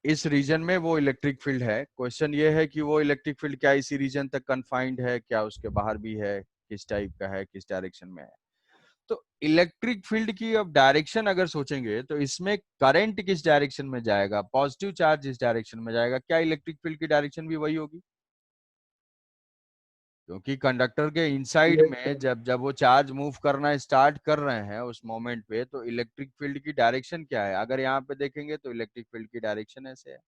इस रीजन में वो इलेक्ट्रिक फील्ड है। क्वेश्चन ये है कि वो इलेक्ट्रिक फील्ड क्या इसी रीजन तक कन्फाइंड है, क्या उसके बाहर भी है, किस टाइप का है, किस डायरेक्शन में है। तो इलेक्ट्रिक फील्ड की अब डायरेक्शन अगर सोचेंगे तो इसमें करंट किस डायरेक्शन में जाएगा, पॉजिटिव चार्ज इस डायरेक्शन में जाएगा, क्या इलेक्ट्रिक फील्ड की डायरेक्शन भी वही होगी? क्योंकि कंडक्टर के इनसाइड में जब जब वो चार्ज मूव करना स्टार्ट कर रहे हैं उस मोमेंट पे, तो इलेक्ट्रिक फील्ड की डायरेक्शन क्या है? अगर यहाँ पे देखेंगे तो इलेक्ट्रिक फील्ड की डायरेक्शन ऐसे है,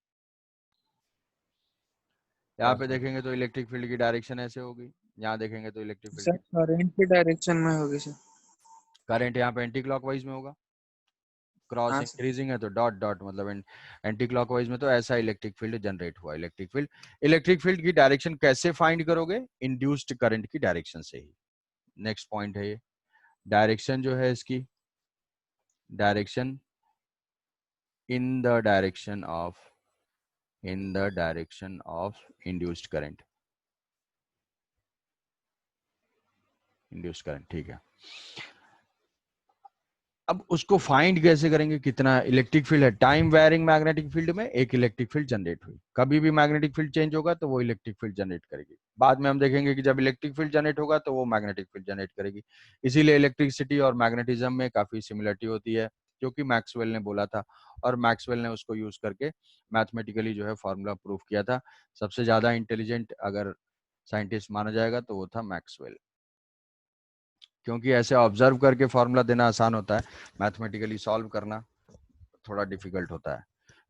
यहाँ पे देखेंगे तो इलेक्ट्रिक फील्ड की डायरेक्शन ऐसे होगी, यहाँ देखेंगे तो इलेक्ट्रिक फील्ड सर की करंट की डायरेक्शन में होगी सर। करंट यहाँ पे एंटी क्लॉकवाइज में होगा, क्रॉस हाँ सर। इंक्रीजिंग है तो डॉट डॉट मतलब एंटी क्लॉकवाइज में, तो ऐसा इलेक्ट्रिक फील्ड जनरेट हुआ। इलेक्ट्रिक फील्ड की डायरेक्शन कैसे फाइंड करोगे? इंड्यूस्ड करंट की डायरेक्शन से ही। नेक्स्ट पॉइंट है ये, डायरेक्शन जो है इसकी, direction in the direction of induced current, ठीक है। अब उसको फाइंड कैसे करेंगे, कितना इलेक्ट्रिक फील्ड है? टाइम वेयरिंग मैग्नेटिक फील्ड में एक इलेक्ट्रिक फील्ड जनरेट हुई, कभी भी मैग्नेटिक फील्ड चेंज होगा तो वो इलेक्ट्रिक फील्ड जनरेट करेगी। बाद में हम देखेंगे कि जब इलेक्ट्रिक फील्ड जनरेट होगा तो वो मैग्नेटिक फील्ड जनरेट करेगी। इसीलिए इलेक्ट्रिसिटी और मैग्नेटिज्म में काफी सिमिलरिटी होती है, क्योंकि मैक्सवेल ने बोला था और मैक्सवेल ने उसको यूज करके मैथमेटिकली जो है फॉर्मूला प्रूव किया था। सबसे ज्यादा इंटेलिजेंट अगर साइंटिस्ट माना जाएगा तो वो था मैक्सवेल, क्योंकि ऐसे ऑब्जर्व करके फॉर्मूला देना आसान होता है, मैथमेटिकली सॉल्व करना थोड़ा डिफिकल्ट होता है।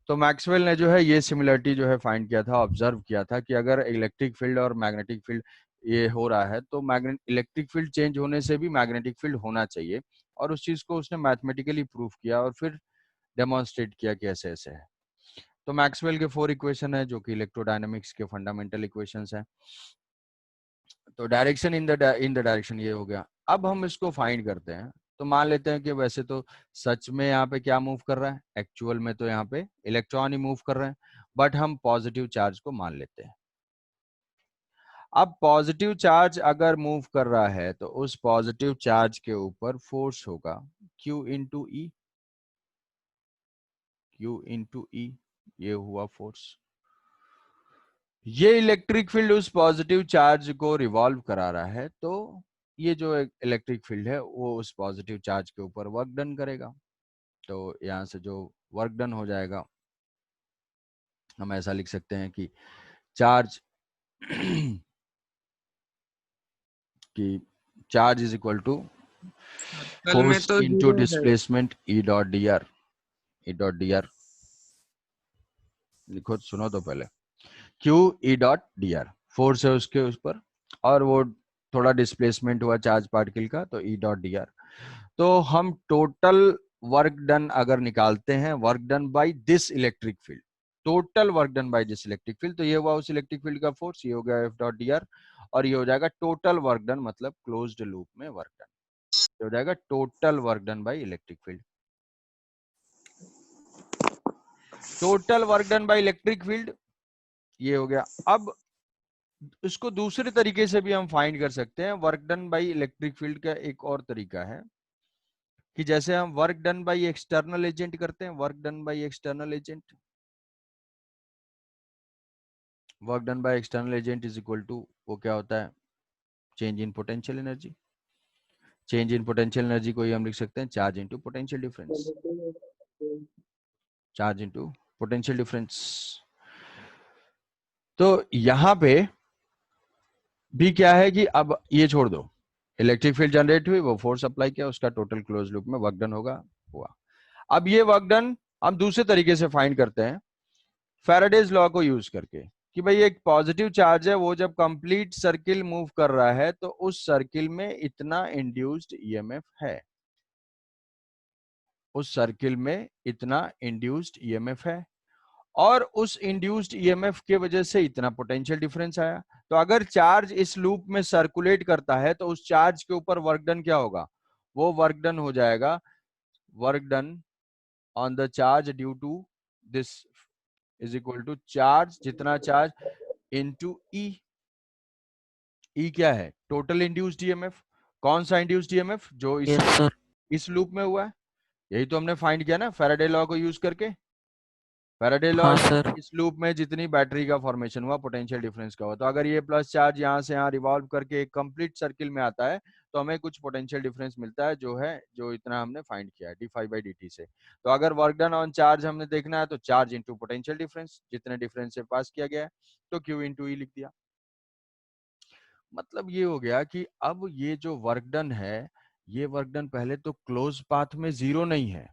तो मैक्सवेल ने जो है ये सिमिलरिटी जो है फाइंड किया था, ऑब्जर्व किया था कि अगर इलेक्ट्रिक फील्ड और मैग्नेटिक फील्ड ये हो रहा है तो इलेक्ट्रिक फील्ड चेंज होने से भी मैग्नेटिक फील्ड होना चाहिए, और उस चीज को उसने मैथमेटिकली प्रूव किया और फिर डेमोन्स्ट्रेट किया कि ऐसे ऐसे है। तो मैक्सवेल के 4 इक्वेशन है जो कि इलेक्ट्रोडायनेमिक्स के फंडामेंटल इक्वेशंस हैं। तो डायरेक्शन इन द डायरेक्शन ये हो गया। अब हम इसको फाइंड करते हैं, तो मान लेते हैं कि वैसे तो सच में यहाँ पे क्या मूव कर रहा है, एक्चुअल में तो यहाँ पे इलेक्ट्रॉन ही मूव कर रहे हैं, बट हम पॉजिटिव चार्ज को मान लेते हैं। अब पॉजिटिव चार्ज अगर मूव कर रहा है तो उस पॉजिटिव चार्ज के ऊपर फोर्स होगा Q इंटू ई, ये हुआ फोर्स। ये इलेक्ट्रिक फील्ड उस पॉजिटिव चार्ज को रिवॉल्व करा रहा है, तो ये जो इलेक्ट्रिक फील्ड है वो उस पॉजिटिव चार्ज के ऊपर वर्क डन करेगा। तो यहाँ से जो वर्क डन हो जाएगा, हम ऐसा लिख सकते हैं कि चार्ज कि चार्ज इज इक्वल टू कल में फोर्स तो इनटू 0 है। Displacement E dot D are लिखो, सुनो तो पहले। Q E dot D are force है उसके उस पर, और वो थोड़ा डिस्प्लेसमेंट हुआ चार्ज पार्टिकल का, तो ई डॉट डी आर। तो हम टोटल वर्क डन अगर निकालते हैं, work done by this electric field, total work done by this electric field, तो ये हुआ उस इलेक्ट्रिक फील्ड का फोर्स, ये हो गया एफ डॉट डी आर, और ये हो जाएगा टोटल वर्क डन, मतलब क्लोज्ड लूप में वर्क डन, ये हो जाएगा total work done by electric field. Total work done by electric field ये हो गया। अब इसको दूसरे तरीके से भी हम फाइंड कर सकते हैं। Work done by electric field का एक और तरीका है कि जैसे हम work done by external agent करते हैं, work done by external agent, work done by external agent is equal to, वो क्या होता है, change in potential energy. Change in potential energy को ही हम लिख सकते हैं charge into potential difference, charge into potential difference. तो यहां पे भी क्या है कि अब ये छोड़ दो, इलेक्ट्रिक फील्ड जनरेट हुई, वो फोर्स अप्लाई किया, उसका टोटल क्लोज लूप में वर्क डन होगा, हुआ। अब ये वर्क डन हम दूसरे तरीके से फाइंड करते हैं, फैराडेज लॉ को यूज करके, कि भाई एक पॉजिटिव चार्ज है, वो जब कंप्लीट सर्किल मूव कर रहा है तो उस सर्किल में इतना इंड्यूस्ड ईएमएफ है, उस सर्किल में इतना इंड्यूस्ड ईएमएफ है, और उस इंड्यूस्ड ईएमएफ के वजह से इतना पोटेंशियल डिफरेंस आया। तो अगर चार्ज इस लूप में सर्कुलेट करता है तो उस चार्ज के ऊपर वर्क डन क्या होगा, वो वर्क डन हो जाएगा, work done on the charge due to this is equal to charge, जितना चार्ज इनटू ई। ई क्या है, टोटल इंड्यूस्ड ईएमएफ। कौन सा इंड्यूस्ड ईएमएफ, जो यस सर। इस लूप में हुआ है, यही तो हमने फाइंड किया ना फैराडे लॉ को यूज करके। फैराडे लॉ हाँ सर। इस लूप में जितनी बैटरी का फॉर्मेशन हुआ पोटेंशियल डिफरेंस का हुआ, तो अगर ये प्लस चार्ज यहाँ से यहाँ रिवॉल्व करके एक कंप्लीट सर्किल में आता है तो हमें कुछ पोटेंशियल डिफरेंस मिलता है, जो है जो इतना हमने फाइंड किया है d5/dt से। तो अगर वर्क डन ऑन चार्ज हमने देखना है तो चार्ज इंटू पोटेंशियल डिफरेंस, जितने डिफरेंस से पास किया गया है तो q इंटू ई लिख दिया। मतलब ये हो गया कि अब ये जो वर्क डन है, ये वर्क डन पहले तो क्लोज पाथ में जीरो नहीं है,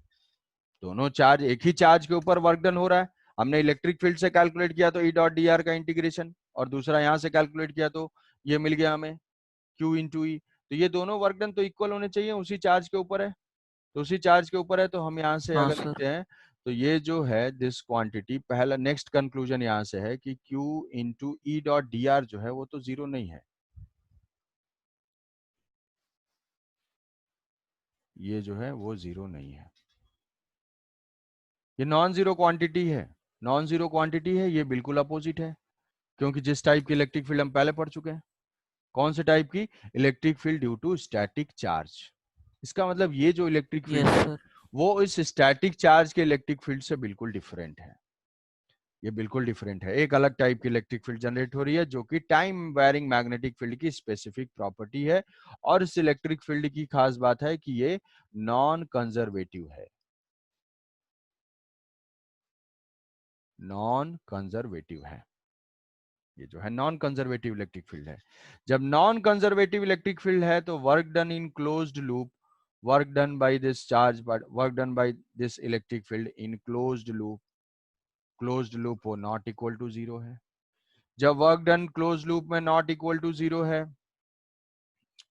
दोनों चार्ज एक ही चार्ज के ऊपर वर्क डन हो रहा है। हमने इलेक्ट्रिक फील्ड से कैलकुलेट किया तो ई डॉट डी आर का इंटीग्रेशन, और दूसरा यहाँ से कैलकुलेट किया तो ये मिल गया हमें क्यू इंटू ई। तो ये दोनों वर्क डन तो इक्वल होने चाहिए, उसी चार्ज के ऊपर है, तो उसी चार्ज के ऊपर है, तो हम यहाँ से हाँ अगर सर। लिखते हैं तो ये जो है दिस क्वांटिटी, पहला नेक्स्ट कंक्लूजन यहाँ से है कि Q into E dot D are जो है वो तो जीरो नहीं है, ये जो है वो जीरो नहीं है, ये नॉन जीरो क्वांटिटी है। नॉन जीरो क्वांटिटी है, ये बिल्कुल अपोजिट है, क्योंकि जिस टाइप की इलेक्ट्रिक फील्ड हम पहले पढ़ चुके हैं, कौन से टाइप की, electric field due to static charge. इसका मतलब ये जो इलेक्ट्रिक फील्ड यस है सर। वो इस स्टैटिक चार्ज के इलेक्ट्रिक फील्ड से बिल्कुल डिफरेंट है, ये बिल्कुल डिफरेंट है, एक अलग टाइप की इलेक्ट्रिक फील्ड जनरेट हो रही है जो कि टाइम वेयरिंग मैग्नेटिक फील्ड की स्पेसिफिक प्रॉपर्टी है। और इस इलेक्ट्रिक फील्ड की खास बात है कि ये नॉन कंजर्वेटिव है, नॉन कंजर्वेटिव है, ये जो है नॉन कंजर्वेटिव इलेक्ट्रिक फील्ड है। जब नॉन कंजर्वेटिव इलेक्ट्रिक फील्ड है तो work done in closed loop, work done by this charge, but work done by this electric field in closed loop, closed loop वो not equal to zero है। जब work done close loop में not equal to zero है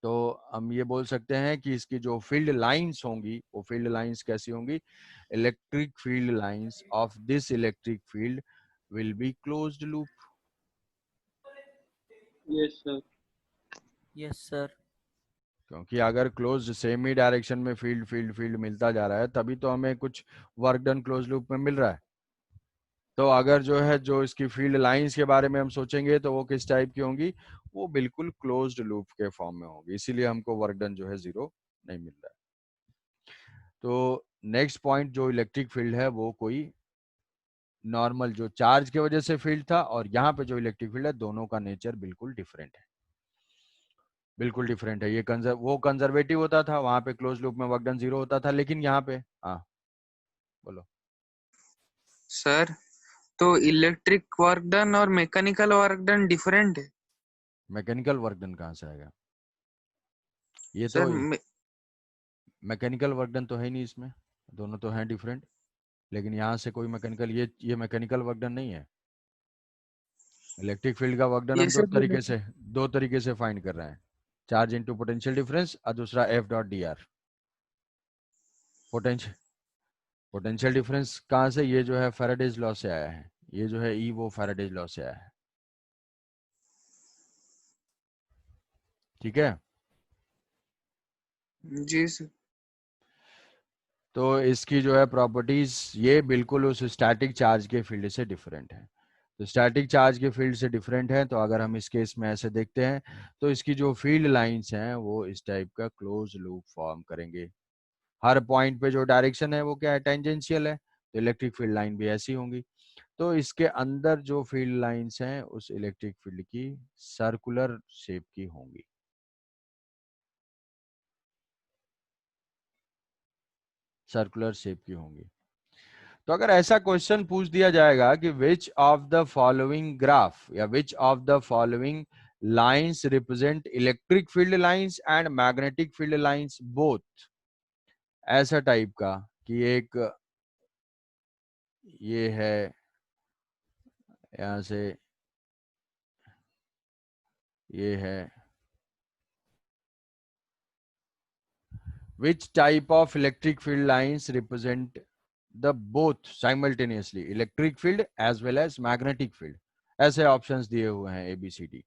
तो हम ये बोल सकते हैं कि इसकी जो फील्ड लाइंस होंगी वो फील्ड लाइंस कैसी होंगी, electric field lines of this electric field will be closed loop. Yes sir. Yes sir. क्योंकि अगर क्लोज सेम ही डायरेक्शन में फील्ड फील्ड फील्ड मिलता जा रहा है तभी तो हमें कुछ वर्क डन क्लोज लूप में मिल रहा है। तो अगर जो है जो इसकी फील्ड लाइंस के बारे में हम सोचेंगे तो वो किस टाइप की होंगी, वो बिल्कुल क्लोज्ड लूप के फॉर्म में होगी, इसीलिए हमको वर्क डन जो है जीरो नहीं मिल रहा है। तो नेक्स्ट पॉइंट, जो इलेक्ट्रिक फील्ड है वो कोई नॉर्मल जो चार्ज की वजह से फील्ड था, और यहाँ पे जो इलेक्ट्रिक फील्ड है दोनों का नेचर बिल्कुल डिफरेंट है, बिल्कुल डिफरेंट है। ये वो कंजर्वेटिव होता था, वहां पे क्लोज लूप में वर्क डन जीरो होता था, लेकिन यहाँ पे हाँ बोलो। सर, तो इलेक्ट्रिक वर्क डन और मैकेनिकल वर्क डन डिफरेंट है। मैकेनिकल वर्क डन कहाँ से आएगा, ये सर तो मैकेनिकल वर्क डन तो है ही नहीं इसमें, दोनों तो हैं डिफरेंट, लेकिन यहाँ से कोई मैकेनिकल, ये मैकेनिकल वर्क डन नहीं है। इलेक्ट्रिक फील्ड का वर्क डन ये हम सब दो तरीके से फाइंड कर रहे हैं, चार्ज इनटू पोटेंशियल डिफरेंस और दूसरा F dot D are. Potential potential difference कहाँ से, ये जो है फैराडेज लॉ से आया है, ये जो है ई वो फैराडेज लॉ से आया है, ठीक है। जी सर। तो इसकी जो है प्रॉपर्टीज ये बिल्कुल उस स्टैटिक चार्ज के फील्ड से डिफरेंट है। तो स्टैटिक चार्ज के फील्ड से डिफरेंट है, तो अगर हम इस केस में ऐसे देखते हैं तो इसकी जो फील्ड लाइंस हैं वो इस टाइप का क्लोज लूप फॉर्म करेंगे। हर पॉइंट पे जो डायरेक्शन है वो क्या है, टेंजेंशियल है, तो इलेक्ट्रिक फील्ड लाइन भी ऐसी होंगी। तो इसके अंदर जो फील्ड लाइंस हैं उस इलेक्ट्रिक फील्ड की सर्कुलर शेप की होंगी, सर्कुलर शेप की होंगी। तो अगर ऐसा क्वेश्चन पूछ दिया जाएगा कि which of the following graph या which of the following lines represent electric field lines and magnetic field lines both, ऐसा टाइप का कि एक ये है यहां से, ये है, which type of electric field lines represent the both simultaneously electric field as well as magnetic field, ऐसे ऑप्शंस दिए हुए हैं ABCD।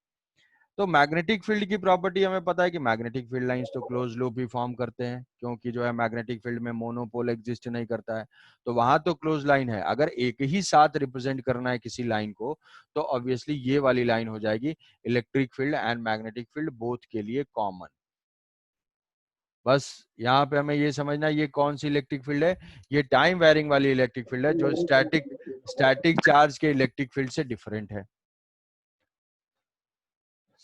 तो मैग्नेटिक फील्ड की प्रॉपर्टी हमें पता है कि मैग्नेटिक फील्ड लाइंस तो क्लोज लूप ही फॉर्म करते हैं, क्योंकि जो है मैग्नेटिक फील्ड में मोनोपोल एग्जिस्ट नहीं करता है, तो वहां तो क्लोज लाइन है। अगर एक ही साथ रिप्रेजेंट करना है किसी लाइन को तो ऑब्वियसली ये वाली लाइन हो जाएगी electric field and magnetic field both के लिए कॉमन। बस यहाँ पे हमें ये समझना ये कौन सी इलेक्ट्रिक फील्ड है, ये टाइम वेरिंग वाली इलेक्ट्रिक फील्ड है जो स्टैटिक चार्ज के इलेक्ट्रिक फील्ड से डिफरेंट है।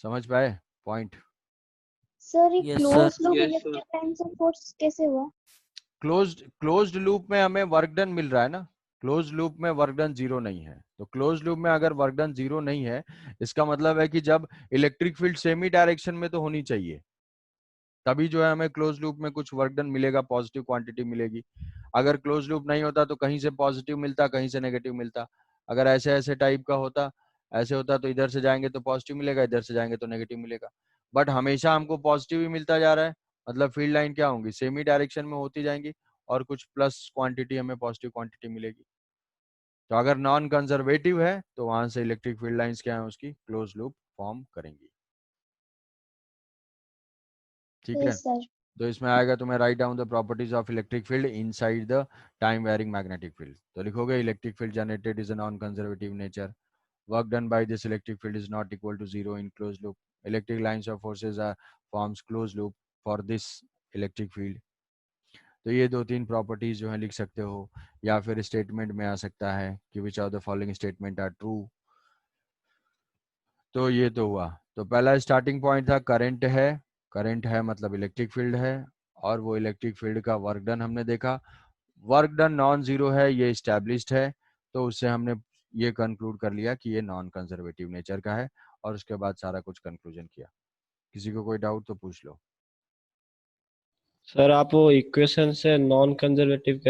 समझ पाए पॉइंट? सर ये Yes, close sir. Loop Yes, sir. Electric time से फोर्स कैसे हुआ? क्लोज्ड लूप में हमें वर्क डन मिल रहा है ना, क्लोज लूप में वर्क डन जीरो नहीं है। तो क्लोज लूप में अगर वर्क डन जीरो नहीं है, इसका मतलब है कि जब इलेक्ट्रिक फील्ड सेमी डायरेक्शन में तो होनी चाहिए, तभी जो है हमें क्लोज लूप में कुछ वर्क डन मिलेगा, पॉजिटिव क्वांटिटी मिलेगी। अगर क्लोज लूप नहीं होता तो कहीं से पॉजिटिव मिलता, कहीं से नेगेटिव मिलता। अगर ऐसे ऐसे टाइप का होता, ऐसे होता तो इधर से जाएंगे तो पॉजिटिव मिलेगा, इधर से जाएंगे तो नेगेटिव मिलेगा। बट हमेशा हमको पॉजिटिव ही मिलता जा रहा है, मतलब फील्ड लाइन क्या होंगी, सेमी डायरेक्शन में होती जाएंगी और कुछ प्लस क्वांटिटी हमें पॉजिटिव क्वांटिटी मिलेगी। तो अगर नॉन कंजर्वेटिव है तो वहां से इलेक्ट्रिक फील्ड लाइंस क्या है, उसकी क्लोज लूप फॉर्म करेंगी। ठीक है, यस सर। तो इसमें आएगा तुम्हें write down the properties of electric field inside the time varying magnetic field. तो लिखोगे electric field generated is a non conservative nature, work done by this electric field is not equal to zero in closed loop, electric lines of forces are forms closed loop for this electric field। तो ये दो तीन properties जो है लिख सकते हो, या फिर स्टेटमेंट में आ सकता है कि which of the following statement are true. तो ये तो हुआ। तो पहला स्टार्टिंग पॉइंट था करंट है मतलब इलेक्ट्रिक फील्ड है, और वो इलेक्ट्रिक फील्ड का वर्क डन हमने देखा, वर्क डन नॉन जीरो है, ये स्टैब्लिश्ड है। तो उससे हमने ये कंक्लूड कर लिया कि ये नॉन कंजर्वेटिव नेचर का है, और उसके बाद सारा कुछ कंक्लूजन किया। किसी को कोई डाउट तो पूछ लो। सर आप वो इक्वेशन से नॉन कंजर्वेटिव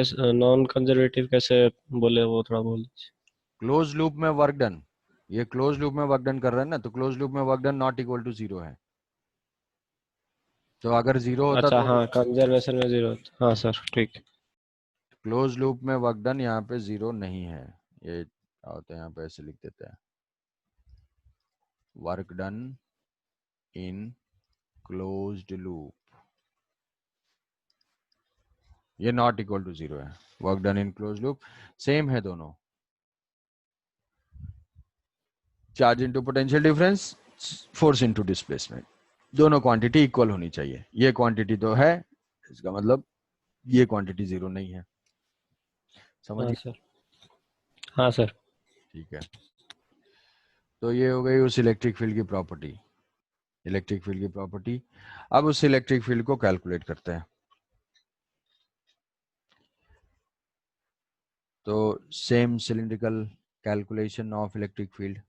कैसे बोले, वो थोड़ा बोल दीजिए। क्लोज लूप में वर्क डन, ये क्लोज लूप में वर्क डन कर रहा है ना, तो क्लोज लूप में work done not equal to zero है। तो अगर जीरो होता अच्छा तो हाँ, कंजर्वेशन में जीरो। हाँ सर ठीक। क्लोज लूप में वर्क डन यहाँ पे जीरो नहीं है। ये क्या होता है, यहाँ पे ऐसे लिख देते हैं, work done in closed loop, ये नॉट इक्वल टू जीरो है। Work done in close loop same है दोनों, charge into potential difference, force into displacement, दोनों क्वांटिटी इक्वल होनी चाहिए। ये क्वांटिटी तो है, इसका मतलब ये क्वांटिटी जीरो नहीं है। समझ हाँ गए? सर। हाँ सर। ठीक है, तो ये हो गई उस इलेक्ट्रिक फील्ड की प्रॉपर्टी, इलेक्ट्रिक फील्ड की प्रॉपर्टी। अब उस इलेक्ट्रिक फील्ड को कैलकुलेट करते हैं। तो same cylindrical calculation of electric field.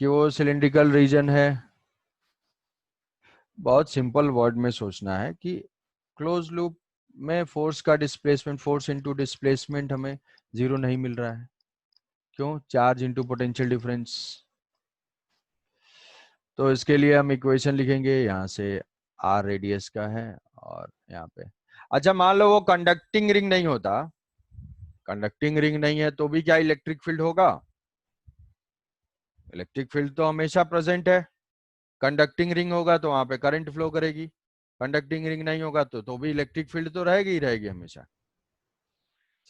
कि वो सिलिंड्रिकल रीजन है, बहुत सिंपल वर्ड में सोचना है कि क्लोज लूप में फोर्स का डिस्प्लेसमेंट, फोर्स इनटू डिस्प्लेसमेंट हमें जीरो नहीं मिल रहा है। क्यों? Charge into potential difference. तो इसके लिए हम इक्वेशन लिखेंगे, यहाँ से आर रेडियस का है और यहाँ पे, अच्छा मान लो वो कंडक्टिंग रिंग नहीं होता, कंडक्टिंग रिंग नहीं है तो भी क्या इलेक्ट्रिक फील्ड होगा? इलेक्ट्रिक फील्ड तो हमेशा प्रेजेंट है। कंडक्टिंग रिंग होगा तो वहां पे करंट फ्लो करेगी, कंडक्टिंग रिंग नहीं होगा तो भी इलेक्ट्रिक फील्ड तो रहेगी ही रहेगी हमेशा।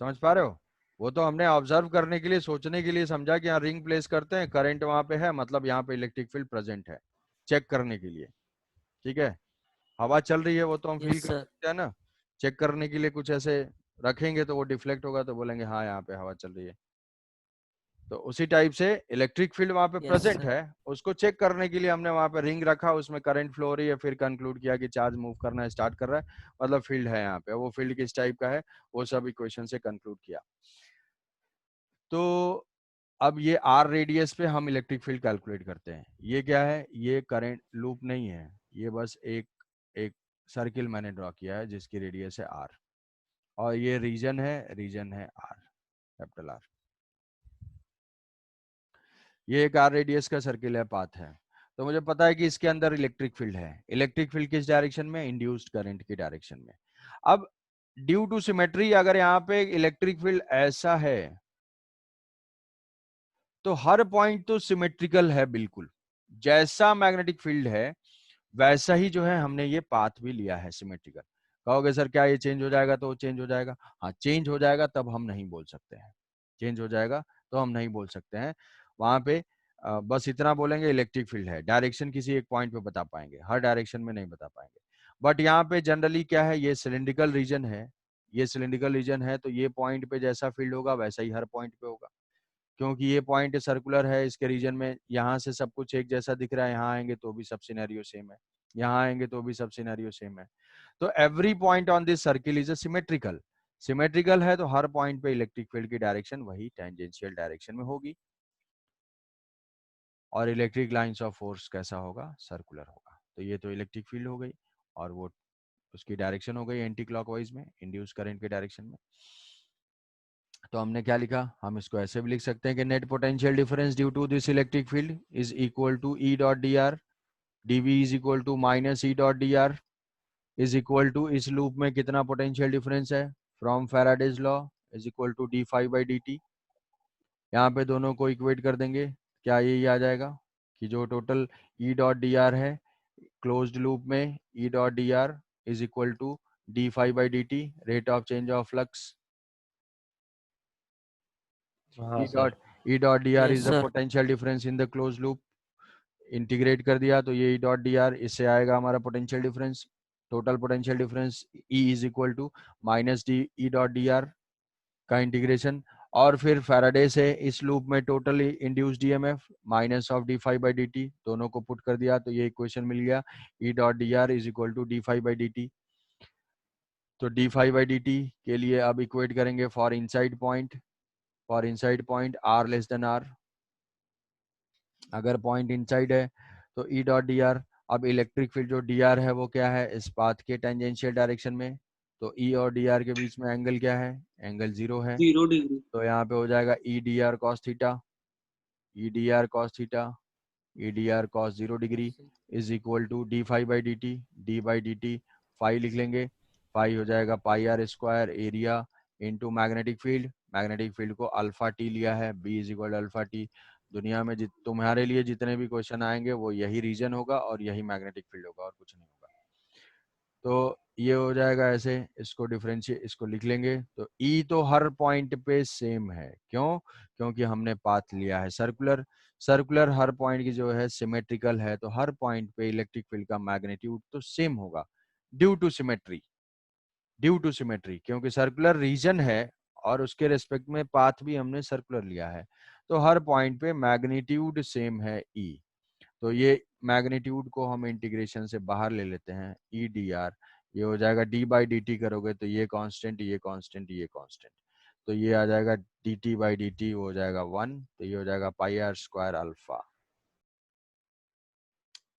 समझ पा रहे हो? वो तो हमने ऑब्जर्व करने के लिए, सोचने के लिए समझा कि यहाँ रिंग प्लेस करते हैं, करंट वहां पे है, मतलब यहाँ पे इलेक्ट्रिक फील्ड प्रेजेंट है, चेक करने के लिए। ठीक है, हवा चल रही है वो तो हम फील Yes, कर sir. सकते हैं ना, चेक करने के लिए कुछ ऐसे रखेंगे तो वो डिफ्लेक्ट होगा तो बोलेंगे हाँ यहाँ पे हवा चल रही है। तो उसी टाइप से इलेक्ट्रिक फील्ड वहां पे Yes, प्रेजेंट sir. है, उसको चेक करने के लिए हमने वहां पे रिंग रखा, उसमें करंट फ्लो हो रही है, फिर कंक्लूड किया कि चार्ज मूव करना स्टार्ट कर रहा है, मतलब फील्ड है यहाँ पे। वो फील्ड किस टाइप का है वो सब इक्वेशन से कंक्लूड किया। तो अब ये आर रेडियस पे हम इलेक्ट्रिक फील्ड कैलकुलेट करते हैं। ये क्या है? ये करंट लूप नहीं है, ये बस एक एक सर्किल मैंने ड्रॉ किया है जिसकी रेडियस है आर, और ये रीजन है आर, कैपिटल आर। ये एक आर रेडियस का सर्किल है, पाथ है। तो मुझे पता है कि इसके अंदर इलेक्ट्रिक फील्ड है। इलेक्ट्रिक फील्ड किस डायरेक्शन में? इंड्यूस्ड करंट की डायरेक्शन में। अब ड्यू टू सिमेट्री अगर यहाँ पे इलेक्ट्रिक फील्ड ऐसा है तो हर पॉइंट तो सिमेट्रिकल है बिल्कुल, जैसा मैग्नेटिक फील्ड है वैसा ही जो है हमने ये पाथ भी लिया है सिमेट्रिकल। कहोगे सर क्या ये चेंज हो जाएगा? तो वो चेंज हो जाएगा, हाँ चेंज हो जाएगा, तब हम नहीं बोल सकते हैं, चेंज हो जाएगा तो हम नहीं बोल सकते हैं। वहां पे बस इतना बोलेंगे इलेक्ट्रिक फील्ड है, डायरेक्शन किसी एक पॉइंट पे बता पाएंगे, हर डायरेक्शन में नहीं बता पाएंगे। बट यहाँ पे जनरली क्या है, ये सिलिंड्रिकल रीजन है, ये सिलिंड्रिकल रीजन है, तो ये पॉइंट पे जैसा फील्ड होगा वैसा ही हर पॉइंट पे होगा, क्योंकि ये पॉइंट सर्कुलर है, इसके रीजन में यहाँ से सब कुछ एक जैसा दिख रहा है, यहाँ आएंगे तो भी सब सिनेरियो सेम है, यहाँ आएंगे तो भी सब सिनेरियो सेम है। तो every point on this circle is a symmetrical, symmetrical है तो हर पॉइंट पे इलेक्ट्रिक फील्ड की डायरेक्शन वही टेंजेंशियल डायरेक्शन में होगी। और इलेक्ट्रिक लाइंस ऑफ फोर्स कैसा होगा, सर्कुलर होगा। तो ये तो इलेक्ट्रिक फील्ड हो गई, और वो उसकी डायरेक्शन हो गई एंटी क्लॉकवाइज में, इंड्यूस करंट के डायरेक्शन में। तो हमने क्या लिखा, हम इसको ऐसे भी लिख सकते हैं कि net potential difference due to this electric field is equal to E dot D R, DV is equal to minus E dot D R, is equal to इस लूप में कितना पोटेंशियल डिफरेंस है from Faraday's law is equal to D phi by D T. यहाँ पे दोनों को equate कर देंगे, क्या यही आ जाएगा कि जो total E dot D R है क्लोज्ड लूप में, E dot D R is equal to D phi by D T, rate of change of flux. हाँ E sir. Dot D R Yes, is the sir. Potential difference in the close loop, integrate कर दिया तो ये ई dot D are, इससे आएगा हमारा potential difference, total potential difference E is equal to minus D E dot D R का integration, और फिर फैराडे से इस लूप में total induced EMF minus of D phi by D T, दोनों को पुट कर दिया तो ये इक्वेशन मिल गया, E dot D R is equal to D phi by D T. तो D phi by D T के लिए अब इक्वेट करेंगे for inside point R less than R, अगर पॉइंट इनसाइड है तो ई डॉट डी आर, अब electric field जो डी आर है वो क्या है, इस पाथ के टेंजेंशियल डायरेक्शन में, तो ई और डी आर के बीच में एंगल क्या है, एंगल 0 है, 0 डिग्री। तो यहाँ पे हो जाएगा ई D R cos theta, E D R cos theta, E D R cos 0 degree is equal to D phi by D T, D by D T five लिख लेंगे, फाइव हो जाएगा pi R square area into magnetic field, magnetic field को alpha T लिया है, B is equal alpha T. दुनिया में तुम्हारे लिए जितने भी क्वेश्चन आएंगे वो यही रीजन होगा और यही मैग्नेटिक फील्ड होगा और कुछ नहीं होगा। तो ये हो जाएगा ऐसे, इसको डिफरेंशिएट, इसको लिख लेंगे, तो ई तो हर पॉइंट पे सेम है, क्यों, क्योंकि हमने पाथ लिया है सर्कुलर, सर्कुलर हर पॉइंट की जो है सिमेट्रिकल है, तो हर पॉइंट पे इलेक्ट्रिक फील्ड का मैग्नीट्यूड तो सेम होगा ड्यू टू सिमेट्री, क्योंकि सर्कुलर रीजन है और उसके रेस्पेक्ट में पाथ भी हमने सर्कुलर लिया है, तो हर पॉइंट पे मैग्नीट्यूड सेम है ई। तो ये मैग्नीट्यूड को हम इंटीग्रेशन से बाहर ले लेते हैं, ई डी आर, ये हो जाएगा डी बाई डी टी करोगे तो ये कांस्टेंट, ये कांस्टेंट, ये कांस्टेंट, तो ये आ जाएगा D T by D T हो जाएगा 1, तो ये हो जाएगा pi R square alpha,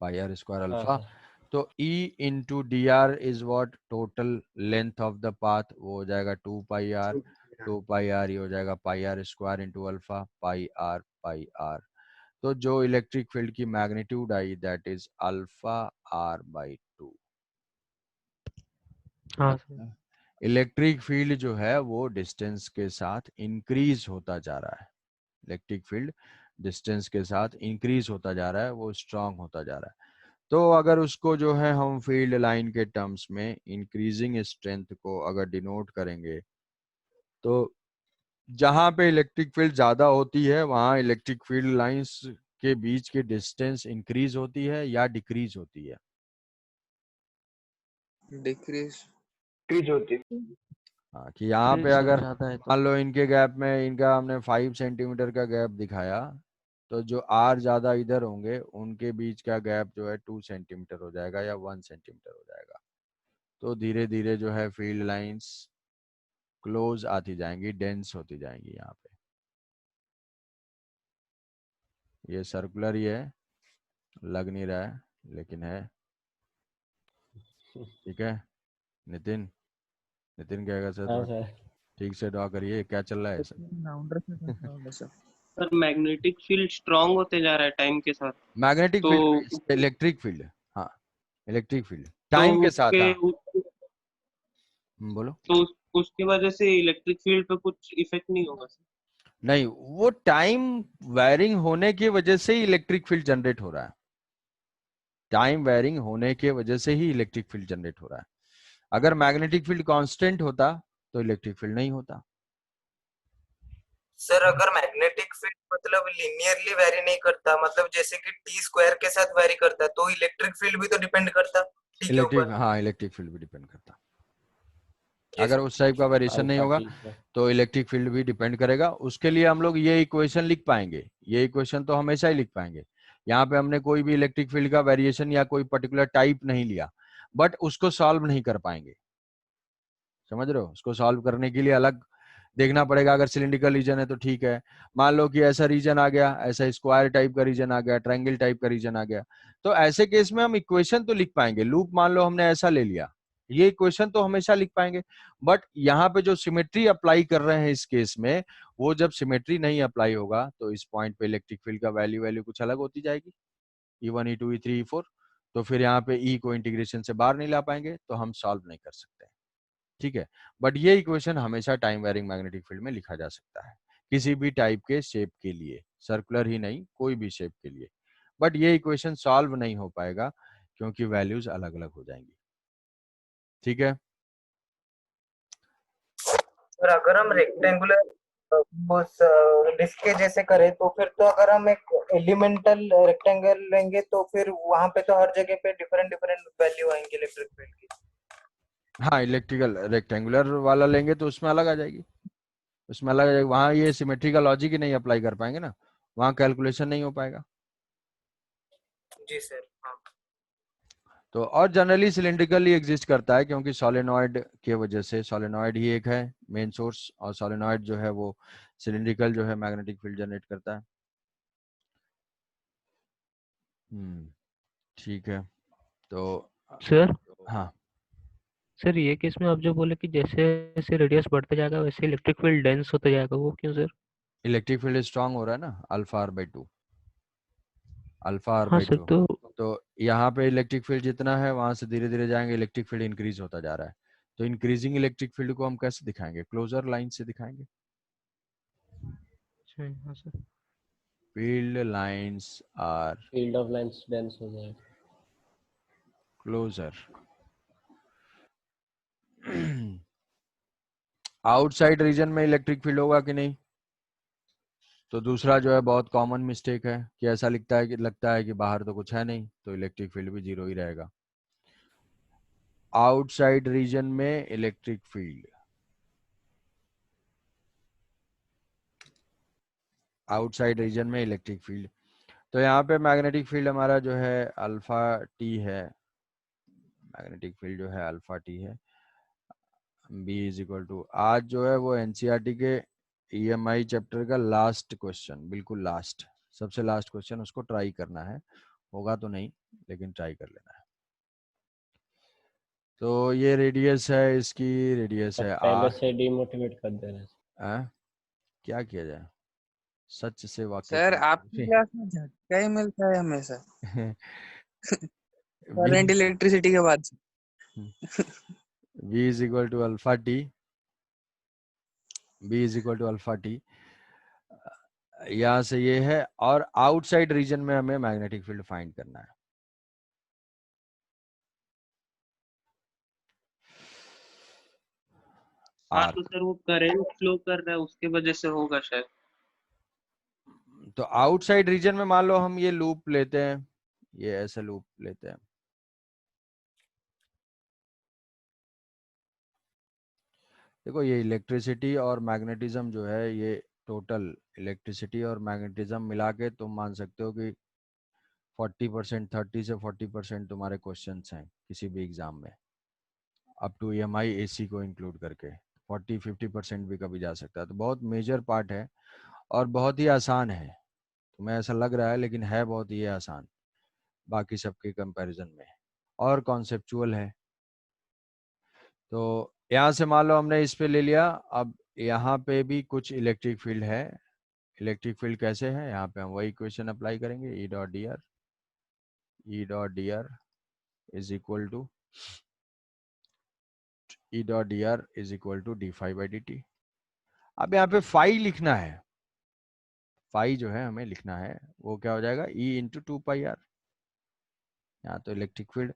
pi R square हाँ अल्फा। सर। तो E into D R is what, total length of the path, वो हो जाएगा 2 पाई आर, 2 पाई आर, ये हो जाएगा pi R square into alpha, pi R pi R. तो जो इलेक्ट्रिक फील्ड की magnitude I that is alpha R by 2। हाँ सर. इलेक्ट्रिक फील्ड जो है वो डिस्टेंस के साथ इंक्रीज होता जा रहा है, इलेक्ट्रिक फील्ड डिस्टेंस के साथ इंक्रीज होता जा रहा है, वो स्ट्रांग होता जा रहा है। तो अगर उसको जो है हम फील्ड लाइन के टर्म्स में इंक्रीजिंग स्ट्रेंथ को अगर डिनोट करेंगे, तो जहां पे इलेक्ट्रिक फील्ड ज्यादा होती है वहां इलेक्ट्रिक फील्ड लाइंस के बीच की डिस्टेंस इंक्रीज होती है या डिक्रीज होती है, डिक्रीज। हाँ, कि यहाँ पे Increase अगर ज्यादा है तो. मान लो इनके गैप में इनका हमने 5 सेंटीमीटर का गैप दिखाया, तो जो आर ज्यादा इधर होंगे उनके बीच का गैप जो है 2 सेंटीमीटर हो जाएगा या 1 सेंटीमीटर हो जाएगा। तो धीरे धीरे जो है फील्ड लाइंस क्लोज आती जाएंगी, डेंस होती जाएंगी। यहाँ पे ये सर्कुलर ही है, लग नहीं रहा है लेकिन है, ठीक है। नितिन कहेगा सर हाँ थोड़ा सर। ठीक से ड्रॉ करिए, क्या चल रहा है sir? Sir magnetic field strong होते जा रहा है टाइम के साथ, मैग्नेटिक तो फील्ड, इलेक्ट्रिक फील्ड, हाँ इलेक्ट्रिक फील्ड टाइम तो के साथ, उसके हाँ बोलो। तो उसकी वजह से इलेक्ट्रिक फील्ड पे कुछ इफेक्ट नहीं होगा सर? नहीं, वो टाइम वेरिंग होने की वजह से ही इलेक्ट्रिक फील्ड जनरेट हो रहा है, टाइम वेरिंग होने के वजह से ही इलेक्ट्रिक फील्ड जनरेट हो रहा है। अगर मैग्नेटिक फील्ड कांस्टेंट होता तो इलेक्ट्रिक फील्ड नहीं होता। सर अगर मैग्नेटिक फील्ड मतलब लिनियरली वेरी नहीं करता, मतलब जैसे कि टी स्क्वायर के साथ वेरी करता है, तो इलेक्ट्रिक फील्ड भी तो डिपेंड करता टी के इलेक्ट्रिक, ऊपर। हाँ इलेक्ट्रिक फील्ड भी डिपेंड करता। जी अगर सर। उस टाइप का वेरिएशन नहीं अल्फा होगा टी पे। तो इलेक्ट्रिक फील्ड भी डिपेंड करेगा। उसके लिए हम लोग ये इक्वेशन लिख पाएंगे, ये इक्वेशन तो हमेशा ही लिख पाएंगे। यहाँ पे हमने कोई भी इलेक्ट्रिक फील्ड का वेरिएशन या कोई पर्टिकुलर टाइप नहीं लिया, बट उसको सॉल्व नहीं कर पाएंगे। समझ रहे हो? उसको सॉल्व करने के लिए अलग देखना पड़ेगा। अगर सिलिंड्रिकल रीजन है तो ठीक है, मान लो कि ऐसा रीजन आ गया, ऐसा स्क्वायर टाइप का रीजन आ गया, ट्रायंगल टाइप का रीजन आ गया, तो ऐसे केस में हम इक्वेशन तो लिख पाएंगे। लूप मान लो हमने ऐसा ले लिया, ये इक्वेशन तो हमेशा लिख पाएंगे। बट यहाँ पे जो सिमेट्री अप्लाई कर रहे हैं इस केस में, वो जब सिमेट्री नहीं अप्लाई होगा तो इस पॉइंट पे इलेक्ट्रिक फील्ड का वैल्यू कुछ अलग होती जाएगी, E1 E2 E3 E4। तो फिर यहाँ पे E को इंटीग्रेशन से बाहर नहीं ला पाएंगे, तो हम सॉल्व नहीं कर सकते। ठीक है, बट ये इक्वेशन हमेशा टाइम वेरिंग मैग्नेटिक फील्ड में लिखा जा सकता है, किसी भी टाइप के शेप के लिए, सर्कुलर ही नहीं कोई भी शेप के लिए। बट ये इक्वेशन सॉल्व नहीं हो पाएगा क्योंकि वैल्यूज अलग अलग हो जाएंगी। ठीक है, और अगर हम रेक्टेंगुलर डिस्क के जैसे करें तो फिर तो अगर हम एक एलिमेंटल रेक्टेंगल लेंगे तो फिर वहां पे तो हर जगह पे डिफरेंट डिफरेंट वैल्यू आएंगे इलेक्ट्रिक फील्ड की। हाँ इलेक्ट्रिकल रेक्टेंगुलर वाला लेंगे तो उसमें अलग आ जाएगी, उसमें अलग आ जाएगी। वहां ये सिमेट्री का लॉजिक ही नहीं अप्लाई कर पाएंगे ना, वहां कैलकुलेशन नहीं हो पाएगा। जी सर। हाँ। तो और जनरली सिलिंड्रिकल ही एग्जिस्ट करता है क्योंकि सोलेनॉइड के वजह से, सोलेनॉइड ही एक है मेन सोर्स, और सोलेनॉइड जो है वो सिलिंड्रिकल जो है मैग्नेटिक फील्ड जनरेट करता है। ठीक है, तो सर हाँ सर ये केस में आप जो बोले कि जैसे जैसे रेडियस बढ़ते जाएगा वैसे इलेक्ट्रिक फील्ड डेंस होता जाएगा, वो क्यों सर? इलेक्ट्रिक फील्ड स्ट्रांग हो रहा है ना, alpha R by two, alpha R हाँ बाई सर, टू। तो तो यहाँ पे इलेक्ट्रिक फील्ड जितना है वहां से धीरे धीरे जाएंगे, इलेक्ट्रिक फील्ड इंक्रीज होता जा रहा है। तो इंक्रीजिंग इलेक्ट्रिक फील्ड को हम कैसे दिखाएंगे? क्लोजर लाइन से दिखाएंगे। हाँ सर। Field lines are field of lines dense हो जाएगा। क्लोजर। आउटसाइड रीजन में इलेक्ट्रिक फील्ड होगा कि नहीं? तो दूसरा जो है बहुत कॉमन मिस्टेक है कि ऐसा लगता है कि बाहर तो कुछ है नहीं, तो इलेक्ट्रिक फील्ड भी जीरो ही रहेगा। आउटसाइड रीजन में इलेक्ट्रिक फील्ड, आउटसाइड रीजन में इलेक्ट्रिक फील्ड, तो यहाँ पे मैग्नेटिक फील्ड हमारा जो है अल्फा टी है, मैग्नेटिक फील्ड जो है अल्फा टी है। बी इज इक्वल टू, आज जो है वो एनसीईआरटी के ईएमआई चैप्टर का लास्ट क्वेश्चन, बिल्कुल लास्ट, सबसे लास्ट क्वेश्चन, उसको ट्राई करना है, होगा तो नहीं लेकिन ट्राई कर लेना है। तो ये रेडियस है, इसकी रेडियस है पहले आर। से डिमोटिवेट कर दे रहे हैं। क्या किया जाए, सच से वाकिफ सर है आपकी क्लास में झटका ही मिलता है हमेशा, v करंट इलेक्ट्रिसिटी के बाद से। v is equal to alpha T, b is equal to alpha T, यहाँ से ये है, और आउटसाइड रीजन में हमें मैग्नेटिक फील्ड फाइंड करना है। हाँ आर, तो सर वो करंट फ्लो कर रहा है उसके वजह से होगा शायद। तो आउटसाइड रीजन में मान लो हम ये लूप लेते हैं, ये ऐसे लूप लेते हैं, देखो ये इलेक्ट्रिसिटी और मैग्नेटिज्म जो है, ये टोटल इलेक्ट्रिसिटी और मैग्नेटिज्म मिला के तुम मान सकते हो कि 40%, 30 से 40% तुम्हारे क्वेश्चंस हैं किसी भी एग्जाम में, अप टू EMI AC को इंक्लूड करके 40-50% भी कभी जा सकता है। तो बहुत मेजर पार्ट है और बहुत ही आसान है, तुम्हें ऐसा लग रहा है लेकिन है बहुत ही आसान बाकी सबके कंपैरिजन में, और कॉन्सेप्चुअल है। तो यहाँ से मान लो हमने इस पे ले लिया, अब यहाँ पे भी कुछ इलेक्ट्रिक फील्ड है। इलेक्ट्रिक फील्ड कैसे है, यहाँ पे हम वही इक्वेशन अप्लाई करेंगे, E dot D R is equal to E dot D R is equal to D phi by D T. अब यहाँ पे फाई लिखना है, फाई जो है हमें लिखना है वो क्या हो जाएगा, E इंटू 2πr। यहाँ तो इलेक्ट्रिक फील्ड,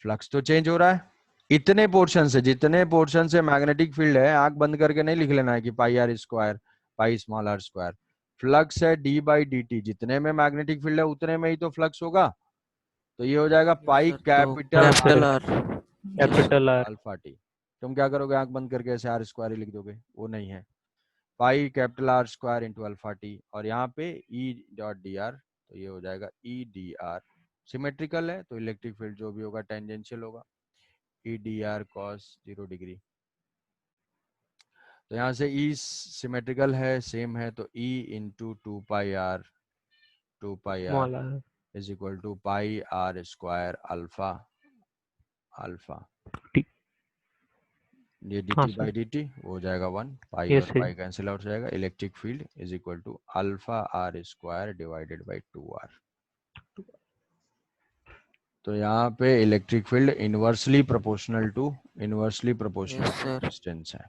फ्लक्स तो चेंज हो रहा है, इतने पोर्शन से, जितने पोर्शन से मैग्नेटिक फील्ड है, आंख बंद करके नहीं लिख लेना है कि pi R square, pi small R square, flux है डी बाई डी टी, जितने में मैग्नेटिक फील्ड है उतने में ही तो फ्लक्स होगा, तो ये हो जाएगा pi capital capital R capital R alpha T. तुम क्या करोगे, आंख बंद करके ऐसे आर स्क्वायर ही लिख दोगे, वो नहीं है, pi capital R square into alpha T, और यहाँ पे ई डॉट डी आर, तो ये हो जाएगा ई डी आर। सिमेट्रिकल है तो इलेक्ट्रिक फील्ड जो भी होगा टेंजेंशियल होगा, E D R cos 0 degree. तो यहाँ से ई सिमेट्रिकल है, सेम है, तो E into 2 pi small R R is equal to pi R square alpha alpha, T. ये डी हाँ T by sir, D T हो जाएगा 1, पाई यस और सर। पाई कैंसिल आउट हो जाएगा, electric field is equal to alpha R square divided by 2r। तो यहाँ पे electric field inversely proportional to distance है।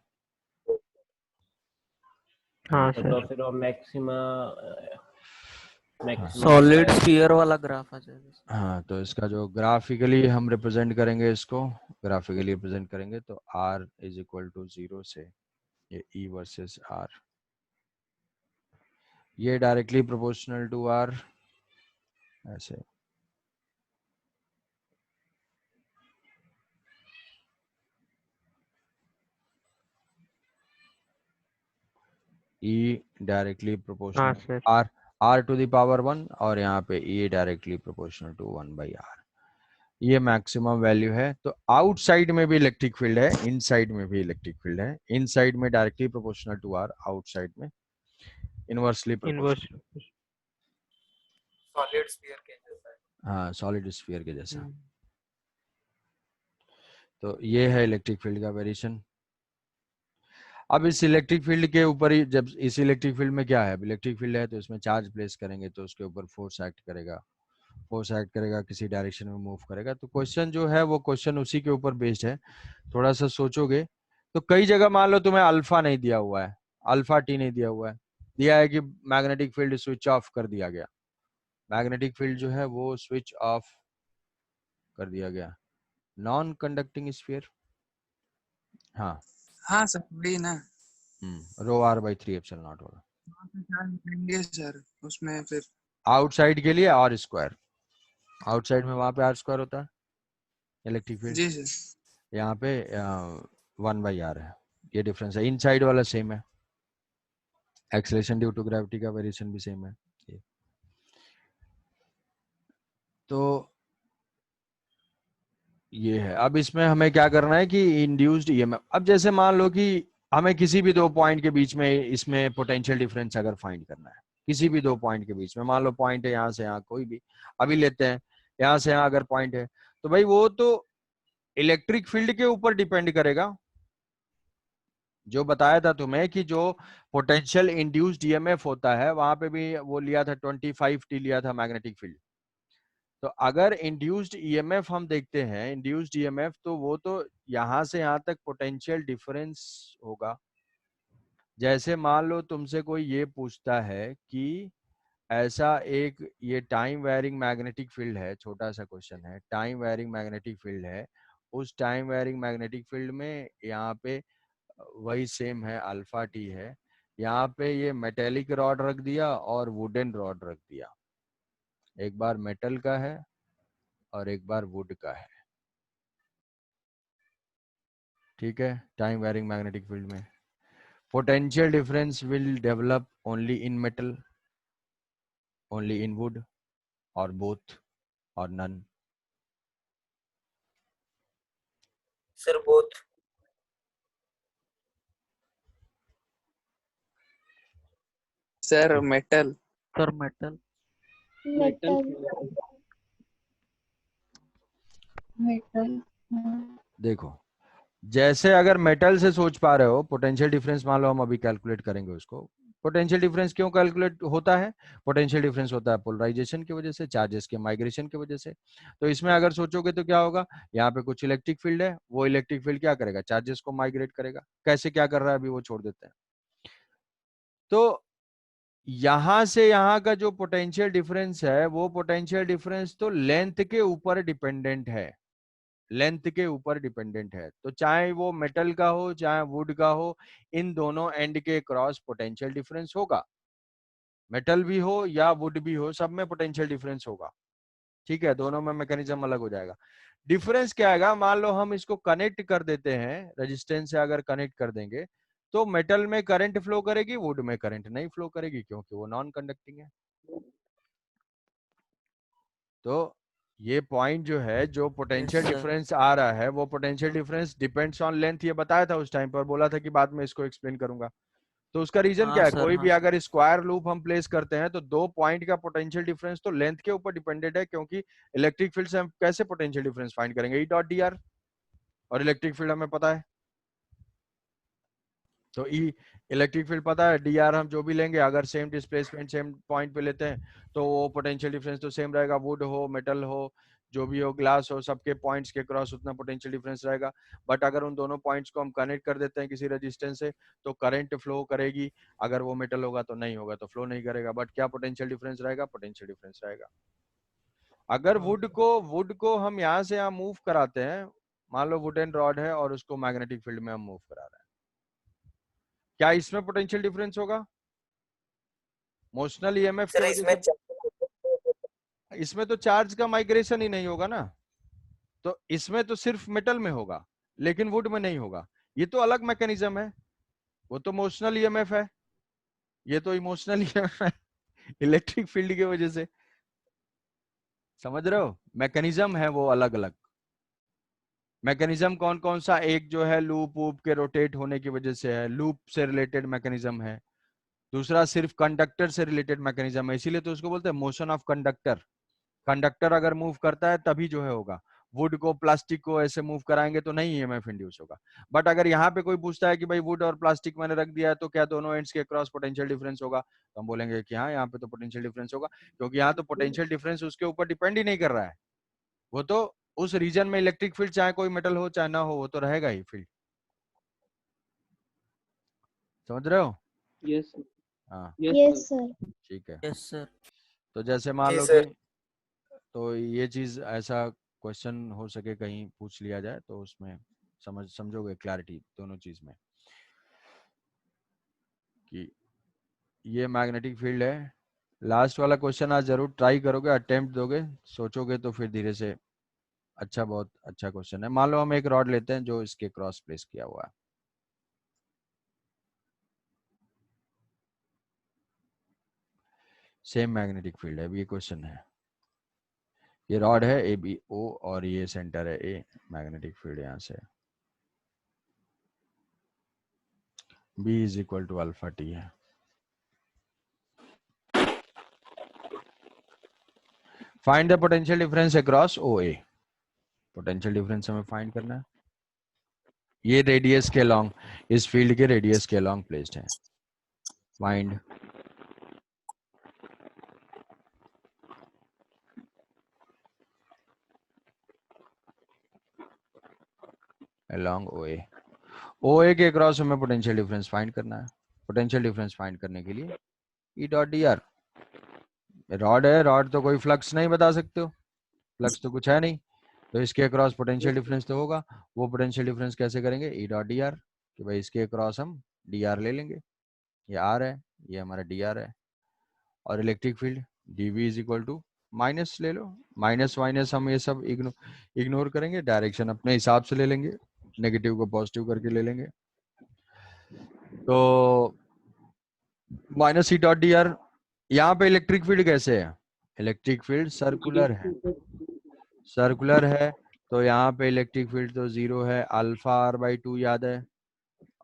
हाँ तो सर, फिर वो मैक्सिमा सॉलिड स्फीयर वाला ग्राफ आ जाएगा। हाँ, तो इसका जो ग्राफिकली हम रिप्रेजेंट करेंगे, इसको ग्राफिकली रिप्रेजेंट करेंगे तो r इज इक्वल टू 0 से ये E वर्सेस R, ये डायरेक्टली प्रोपोर्शनल टू R ऐसे, E डायरेक्टली हाँ proportional sir, R to the power 1, और यहाँ पे E directly proportional to 1 by R, ये मैक्सिमम वैल्यू है। तो आउटसाइड में भी इलेक्ट्रिक फील्ड है, इनसाइड में भी इलेक्ट्रिक फील्ड है, इनसाइड में directly proportional to R, outside में inversely inverse proportional. Solid sphere के जैसा है। हाँ, सॉलिड स्फीयर के जैसा। तो ये है इलेक्ट्रिक फील्ड का वेरिएशन। अब इस इलेक्ट्रिक फील्ड के ऊपर ही, जब इस इलेक्ट्रिक फील्ड में क्या है, इलेक्ट्रिक फील्ड है तो इसमें चार्ज प्लेस करेंगे तो उसके ऊपर फोर्स एक्ट करेगा, किसी डायरेक्शन में मूव करेगा। तो क्वेश्चन जो है वो क्वेश्चन उसी के ऊपर बेस्ड है। थोड़ा सा सोचोगे तो कई जगह मान लो तुम्हें अल्फा नहीं दिया हुआ है, अल्फा टी नहीं दिया हुआ है, दिया है कि मैग्नेटिक फील्ड स्विच ऑफ कर दिया गया, मैग्नेटिक फील्ड जो है वो स्विच ऑफ कर दिया गया, नॉन कंडक्टिंग स्फीयर। हाँ हाँ सर, वही ना। रो r बाई 3 एप्सिलॉन नॉट होगा लेंगे सर उसमें फिर। आउटसाइड के लिए r स्क्वायर, आउटसाइड में वहां पे r स्क्वायर होता है इलेक्ट्रिक फील्ड, जी सर। यहाँ पे 1 बाई r है, ये डिफरेंस है। इनसाइड वाला सेम है, एक्सेलरेशन ड्यू टू ग्रेविटी का वेरिएशन भी सेम है। तो ये है। अब इसमें हमें क्या करना है कि इंड्यूस्ड ईएमएफ, अब जैसे मान लो कि हमें किसी भी दो पॉइंट के बीच में इसमें पोटेंशियल डिफरेंस अगर फाइंड करना है, किसी भी दो पॉइंट के बीच में, मान लो पॉइंट है यहाँ से यहाँ, कोई भी अभी लेते हैं, यहाँ से यहाँ अगर पॉइंट है, तो भाई वो तो इलेक्ट्रिक फील्ड के ऊपर डिपेंड करेगा। जो बताया था तुम्हें कि जो पोटेंशियल इंड्यूस्ड ईएमएफ होता है, वहां पे भी वो लिया था 25T लिया था मैग्नेटिक फील्ड। तो अगर इंड्यूस्ड ईएमएफ हम देखते हैं, इंड्यूस्ड ईएमएफ, तो वो तो यहां से यहां तक पोटेंशियल डिफरेंस होगा। जैसे मान लो तुमसे कोई ये पूछता है कि ऐसा एक ये टाइम वेयरिंग मैग्नेटिक फील्ड है, छोटा सा क्वेश्चन है, टाइम वेयरिंग मैग्नेटिक फील्ड है, उस टाइम वेयरिंग मैग्नेटिक फील्ड में यहाँ पे वही सेम है, अल्फा टी है, यहाँ पे ये मेटेलिक रॉड रख दिया और वुडन रॉड रख दिया, एक बार मेटल का है और एक बार वुड का है, ठीक है। टाइम वेयरिंग मैग्नेटिक फील्ड में potential difference will develop only in metal, only in wood, और बोथ, और none. Sir both. Sir metal. Sir metal. Metal. Metal. देखो, जैसे अगर मेटल से सोच पा रहे हो, पोटेंशियल डिफरेंस मान लो हम अभी कैलकुलेट करेंगे उसको। पोटेंशियल डिफरेंस क्यों कैलकुलेट होता है? पोटेंशियल डिफरेंस होता है पोलराइजेशन की वजह से, चार्जेस के माइग्रेशन की वजह से। तो इसमें अगर सोचोगे तो क्या होगा, यहाँ पे कुछ इलेक्ट्रिक फील्ड है, वो इलेक्ट्रिक फील्ड क्या करेगा, चार्जेस को माइग्रेट करेगा। कैसे क्या कर रहा है अभी वो छोड़ देते हैं। तो यहां से यहां का जो पोटेंशियल डिफरेंस है, वो पोटेंशियल डिफरेंस तो लेंथ के ऊपर डिपेंडेंट है, लेंथ के ऊपर डिपेंडेंट है। तो चाहे वो मेटल का हो चाहे वुड का हो, इन दोनों एंड के क्रॉस पोटेंशियल डिफरेंस होगा। मेटल भी हो या वुड भी हो, सब में पोटेंशियल डिफरेंस होगा। ठीक है, दोनों में मैकेनिज्म अलग हो जाएगा। डिफरेंस क्या आएगा, मान लो हम इसको कनेक्ट कर देते हैं, रेजिस्टेंस से अगर कनेक्ट कर देंगे तो मेटल में करंट फ्लो करेगी, वुड में करंट नहीं फ्लो करेगी क्योंकि वो नॉन कंडक्टिंग है। तो ये पॉइंट जो है, जो पोटेंशियल Yes, sir. डिफरेंस आ रहा है, वो potential difference depends on length, ये बताया था उस टाइम पर, बोला था कि बाद में इसको एक्सप्लेन करूंगा। तो उसका रीजन क्या हाँ है, सर, कोई हाँ भी सर. अगर स्क्वायर लूप हम प्लेस करते हैं तो दो पॉइंट का पोटेंशियल डिफरेंस तो लेंथ के ऊपर डिपेंडेंट है, क्योंकि इलेक्ट्रिक फील्ड से हम कैसे पोटेंशियल डिफरेंस फाइंड करेंगे, ई डॉट डी आर, और इलेक्ट्रिक फील्ड हमें पता है। तो ई इलेक्ट्रिक फील्ड पता है, डी आर हम जो भी लेंगे, अगर सेम डिस्प्लेसमेंट सेम पॉइंट पे लेते हैं तो वो पोटेंशियल डिफरेंस तो सेम रहेगा, वुड हो, मेटल हो, जो भी हो, ग्लास हो, सबके पॉइंट्स के क्रॉस उतना पोटेंशियल डिफरेंस रहेगा। बट अगर उन दोनों पॉइंट्स को हम कनेक्ट कर देते हैं किसी रेजिस्टेंस से तो करंट फ्लो करेगी, अगर वो मेटल होगा तो नहीं होगा, तो फ्लो नहीं करेगा। बट क्या पोटेंशियल डिफरेंस रहेगा, पोटेंशियल डिफरेंस रहेगा। अगर वुड को हम यहाँ से यहाँ मूव कराते हैं, मान लो वुडन रॉड है और उसको मैग्नेटिक फील्ड में हम मूव करा रहे हैं, क्या इसमें पोटेंशियल डिफरेंस होगा? मोशनल ईएमएफ की सर वजह इसमें से इसमें तो चार्ज का माइग्रेशन ही नहीं होगा ना, तो इसमें तो सिर्फ मेटल में होगा लेकिन वुड में नहीं होगा। ये तो अलग मैकेनिज्म है, वो तो मोशनल ईएमएफ है, ये तो इमोशनल ईएमएफ है इलेक्ट्रिक फील्ड की वजह से। समझ रहे हो, मैकेनिज्म है वो अलग अलग। मैकेनिज्म कौन कौन सा, एक जो है लूप वूप के रोटेट होने की वजह से है, लूप से रिलेटेड मैकेनिज्म है। दूसरा सिर्फ कंडक्टर से रिलेटेड मैकेनिज्म है, इसीलिए तो उसको बोलते हैं मोशन ऑफ कंडक्टर। कंडक्टर अगर मूव करता है तभी जो है होगा। वुड को प्लास्टिक को ऐसे मूव कराएंगे तो नहीं ईएमएफ इंड्यूस होगा। बट अगर यहाँ पे कोई पूछता है कि भाई वुड और प्लास्टिक मैंने रख दिया है तो क्या दोनों एंड्स के क्रॉस पोटेंशियल डिफरेंस होगा, तो हम बोलेंगे कि हाँ, यहाँ पे तो पोटेंशियल डिफरेंस होगा, क्योंकि यहाँ तो पोटेंशियल डिफरेंस उसके ऊपर डिपेंड ही नहीं कर रहा है। वो तो उस रीजन में इलेक्ट्रिक फील्ड चाहे कोई मेटल हो चाहे ना हो, वो तो रहेगा ही फील्ड। समझ रहे हो? यस हाँ Yes, sir. ठीक है। Yes, sir. तो जैसे मान जी लो सर। कि, तो ये चीज ऐसा क्वेश्चन हो सके कहीं पूछ लिया जाए तो उसमें समझोगे क्लैरिटी दोनों चीज में कि ये मैग्नेटिक फील्ड है। लास्ट वाला क्वेश्चन आज जरूर ट्राई करोगे, अटेम्प्ट दोगे, सोचोगे तो फिर धीरे से अच्छा, बहुत अच्छा क्वेश्चन है। मान लो हम एक रॉड लेते हैं जो इसके क्रॉस प्लेस किया हुआ है, सेम मैग्नेटिक फील्ड है। अब ये क्वेश्चन है, ये रॉड है ए बी ओ और ये सेंटर है ए, मैग्नेटिक फील्ड यहाँ से B is equal to alpha T है। Find the potential difference across O A. Potential difference हमें फाइंड करना है, ये रेडियस के लॉन्ग, इस फील्ड के रेडियस के लॉन्ग प्लेस्ड है। Find along OA। OA के क्रॉस हमें पोटेंशियल डिफरेंस फाइंड करना है। पोटेंशियल डिफरेंस फाइंड करने के लिए E dot D are, rod है, रॉड तो कोई फ्लक्स नहीं बता सकते हो, फ्लक्स तो कुछ है नहीं, तो इसके अक्रॉस पोटेंशियल डिफरेंस तो होगा। वो पोटेंशियल डिफरेंस कैसे करेंगे, E डॉट डी आर, कि भाई इसके अक्रॉस हम डी आर ले लेंगे, ये आर है, ये हमारा डी आर है, और electric field dv is equal to minus ले लो, माइनस माइनस हम ये सब इग्नोर करेंगे, डायरेक्शन अपने हिसाब से ले लेंगे, नेगेटिव को पॉजिटिव करके ले लेंगे। तो minus E dot D R, यहाँ पे इलेक्ट्रिक फील्ड कैसे है, इलेक्ट्रिक फील्ड सर्कुलर है, सर्कुलर है, तो यहाँ पे इलेक्ट्रिक फील्ड तो जीरो है। अल्फा आर बाई टू याद है,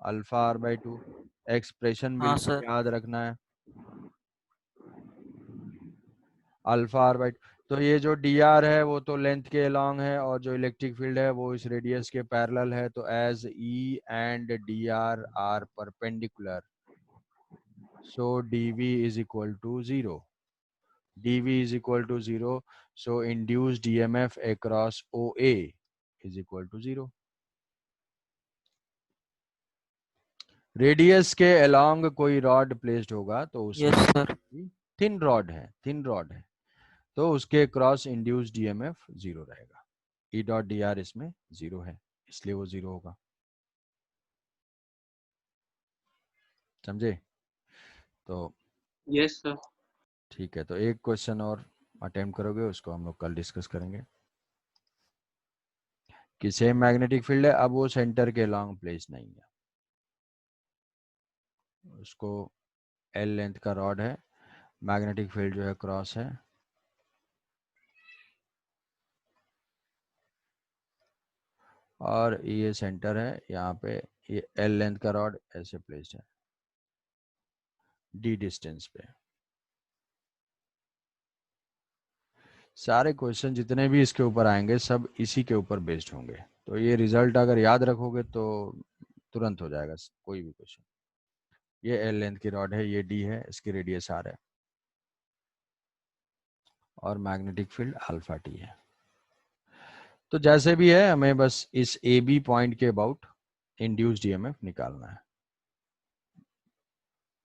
alpha R by two expression हाँ बिल्कुल सर. याद रखना है, अल्फा आर बाई। तो ये जो डी आर है वो तो लेंथ के अलोंग है, और जो इलेक्ट्रिक फील्ड है वो इस रेडियस के पैरेलल है। तो as E and D R perpendicular, so dv is equal to 0, dv is equal to 0, so induced EMF across OA is equal to 0। Radius के अलोंग कोई रॉड प्लेस्ड होगा तो उसमें Yes, sir. थिन रॉड है, thin rod है, तो उसके cross induced EMF 0 रहेगा। E डॉट डी आर इसमें 0 है, इसलिए वो 0 होगा। समझे? तो यस सर। ठीक है, तो एक क्वेश्चन और अटेम्प्ट करोगे, उसको हम लोग कल डिस्कस करेंगे कि सेम मैग्नेटिक फील्ड है, अब वो सेंटर के लॉन्ग प्लेस नहीं है, उसको एल लेंथ का रॉड है, मैग्नेटिक फील्ड जो है क्रॉस है, और ये सेंटर है, यहाँ पे ये एल लेंथ का रॉड ऐसे प्लेस्ड है डी डिस्टेंस पे। सारे क्वेश्चन जितने भी इसके ऊपर आएंगे सब इसी के ऊपर बेस्ड होंगे, तो ये रिजल्ट अगर याद रखोगे तो तुरंत हो जाएगा कोई भी क्वेश्चन। ये एल लेंथ की रॉड है, ये डी है, इसकी रेडियस आर है, और मैग्नेटिक फील्ड अल्फा टी है। तो जैसे भी है, हमें बस इस ए बी पॉइंट के अबाउट इंड्यूस्ड ईएमएफ निकालना है।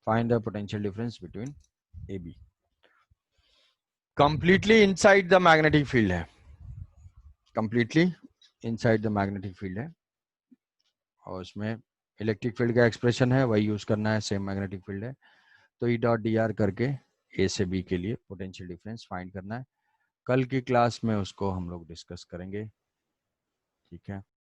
Find the potential difference between A B. Completely inside the magnetic field है, completely inside the magnetic field है, और उसमें इलेक्ट्रिक फील्ड का एक्सप्रेशन है, वही यूज करना है, सेम मैग्नेटिक फील्ड है। तो ई डॉट डी आर करके ए से बी के लिए पोटेंशियल डिफरेंस फाइंड करना है। कल की क्लास में उसको हम लोग डिस्कस करेंगे, ठीक है।